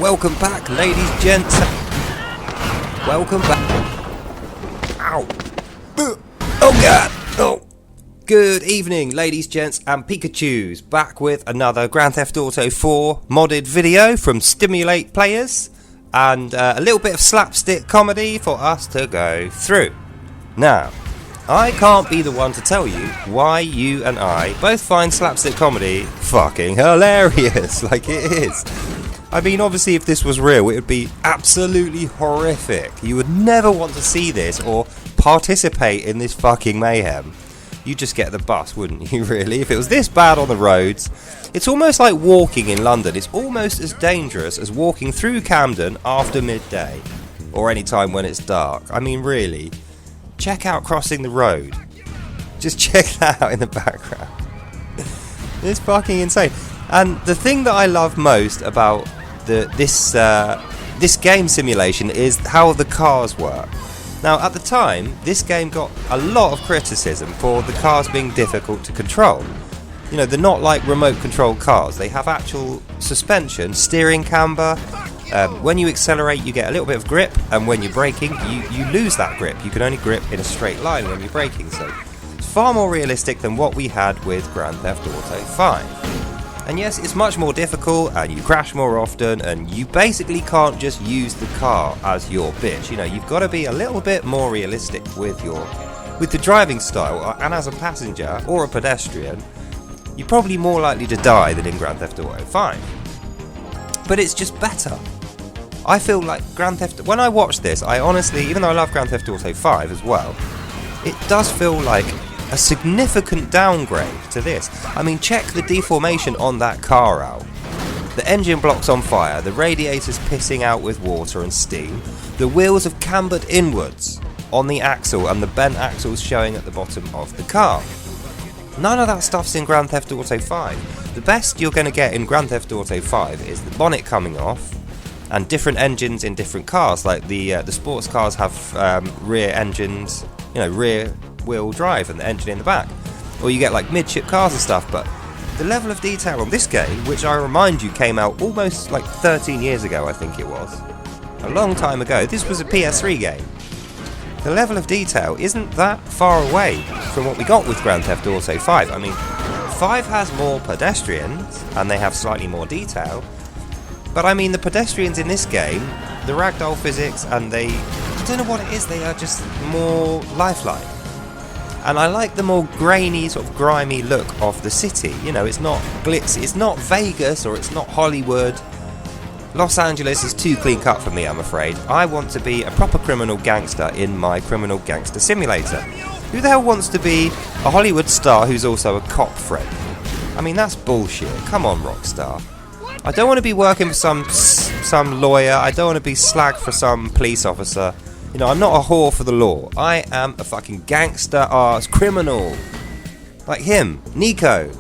Welcome back, ladies, gents. Welcome back. Ow. Oh god. Oh. Good evening, ladies, gents, and Pikachus. Back with another Grand Theft Auto 4 modded video from Stimulate Players. And a little bit of slapstick comedy for us to go through. Now, I can't be the one to tell you why you and I both find slapstick comedy fucking hilarious, like it is. I mean, obviously if this was real, it would be absolutely horrific. You would never want to see this or participate in this fucking mayhem. You'd just get the bus, wouldn't you, really? If it was this bad on the roads, it's almost like walking in London. It's almost as dangerous as walking through Camden after midday, or any time when it's dark. I mean, really, check out crossing the road. Just check that out in the background. It's fucking insane. And the thing that I love most about this game simulation is how the cars work. Now, at the time, this game got a lot of criticism for the cars being difficult to control. You know, they're not like remote control cars. They have actual suspension, steering camber. When you accelerate, you get a little bit of grip, and when you're braking, you lose that grip. You can only grip in a straight line when you're braking, so it's far more realistic than what we had with Grand Theft Auto 5. And yes, it's much more difficult, and you crash more often, and you basically can't just use the car as your bitch. You know, you've got to be a little bit more realistic with the driving style, and as a passenger or a pedestrian, you're probably more likely to die than in Grand Theft Auto 5. But it's just better. I feel like when I watch this, I honestly, even though I love Grand Theft Auto 5 as well, it does feel like a significant downgrade to this. I mean, check the deformation on that car out. The engine block's on fire, the radiator's pissing out with water and steam, the wheels have cambered inwards on the axle, and the bent axle's showing at the bottom of the car. None of that stuff's in Grand Theft Auto 5. The best you're going to get in Grand Theft Auto 5 is the bonnet coming off, and different engines in different cars, like the sports cars have rear engines, you know, rear wheel drive and the engine in the back, or you get like midship cars and stuff. But the level of detail on this game, which I remind you came out almost like 13 years ago, I think it was, a long time ago. This was a PS3 game. The level of detail isn't that far away from what we got with Grand Theft Auto 5. I mean, 5 has more pedestrians and they have slightly more detail, but I mean the pedestrians in this game, the ragdoll physics, and I don't know what it is, they are just more lifelike. And I like the more grainy, sort of grimy look of the city. You know, it's not glitzy, it's not Vegas, or it's not Hollywood. Los Angeles is too clean cut for me, I'm afraid. I want to be a proper criminal gangster in my criminal gangster simulator. Who the hell wants to be a Hollywood star who's also a cop friend? I mean, that's bullshit. Come on, Rockstar. I don't want to be working for some lawyer. I don't want to be slagged for some police officer. You know, I'm not a whore for the law. I am a fucking gangster-ass criminal. Like him, Nico.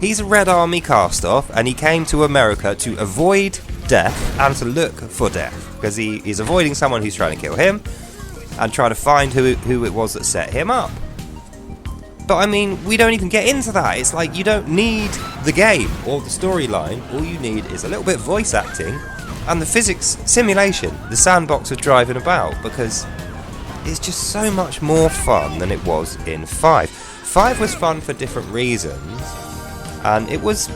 He's a Red Army cast-off, and he came to America to avoid death and to look for death. Because he is avoiding someone who's trying to kill him, and trying to find who it was that set him up. But I mean, we don't even get into that. It's like, you don't need the game or the storyline. All you need is a little bit of voice acting and the physics simulation, the sandbox of driving about, because it's just so much more fun than it was in 5. 5 was fun for different reasons, and it was,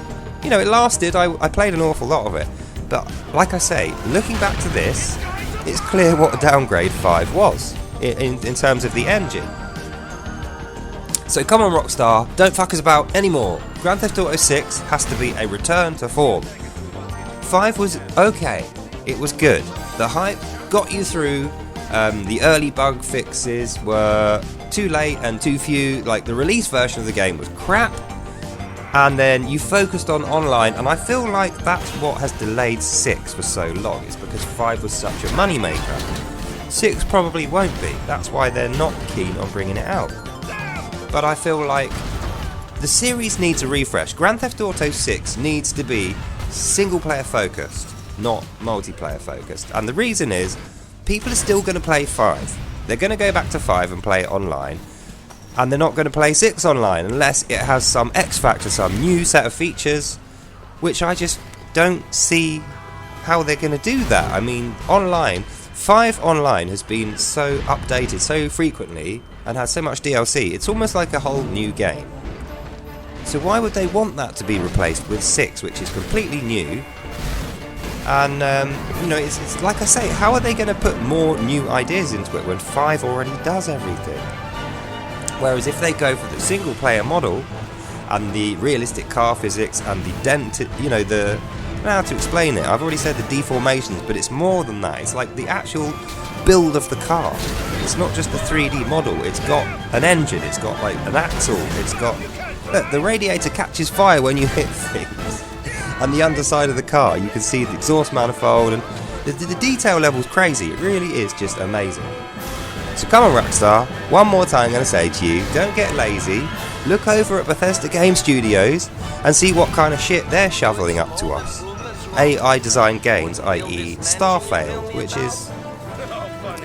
you know, it lasted. I played an awful lot of it, but like I say, looking back to this, it's clear what a downgrade 5 was in terms of the engine. So come on, Rockstar, don't fuck us about anymore. Grand Theft Auto 6 has to be a return to form. 5 was okay, it was good. The hype got you through, the early bug fixes were too late and too few, like the release version of the game was crap, and then you focused on online, and I feel like that's what has delayed 6 for so long. It's because 5 was such a moneymaker. 6 probably won't be, that's why they're not keen on bringing it out. But I feel like the series needs a refresh. Grand Theft Auto 6 needs to be single player focused, not multiplayer focused. And the reason is, people are still going to play 5. They're going to go back to 5 and play it online, and they're not going to play 6 online unless it has some X factor, some new set of features, which I just don't see how they're going to do that. I mean, online, 5 Online has been so updated so frequently and has so much DLC, it's almost like a whole new game. So why would they want that to be replaced with 6, which is completely new? And, you know, it's like I say, how are they going to put more new ideas into it when 5 already does everything? Whereas if they go for the single player model and the realistic car physics and the you know, I don't know how to explain it. I've already said the deformations, but it's more than that. It's like the actual build of the car. It's not just the 3D model. It's got an engine. It's got like an axle. It's got... Look, the radiator catches fire when you hit things. And the underside of the car, you can see the exhaust manifold, and the detail level's crazy. It really is just amazing. So come on, Rockstar, one more time I'm going to say to you, don't get lazy. Look over at Bethesda Game Studios and see what kind of shit they're shoveling up to us. AI designed games, i.e. Starfield, which is...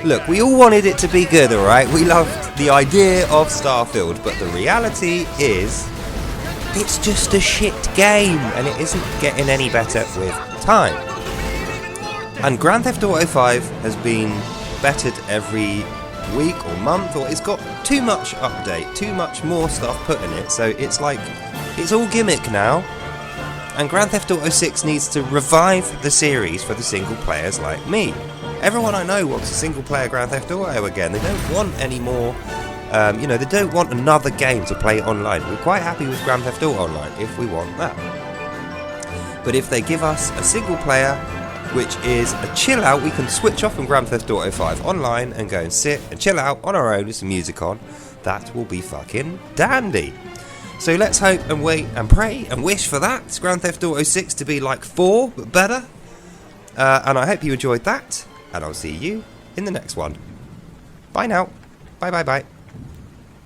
Look, we all wanted it to be good, alright? We loved the idea of Starfield, but the reality is... it's just a shit game, and it isn't getting any better with time. And Grand Theft Auto 5 has been bettered every week or month, or it's got too much update, too much more stuff put in it, so it's like, it's all gimmick now. And Grand Theft Auto 6 needs to revive the series for the single players like me. Everyone I know wants a single player Grand Theft Auto again. They don't want any more, you know, they don't want another game to play online. We're quite happy with Grand Theft Auto Online if we want that. But if they give us a single player, which is a chill out, we can switch off from Grand Theft Auto 5 online and go and sit and chill out on our own with some music on, that will be fucking dandy. So let's hope and wait and pray and wish for that. Grand Theft Auto 6 to be like 4, but better. And I hope you enjoyed that, and I'll see you in the next one. Bye now. Bye bye bye.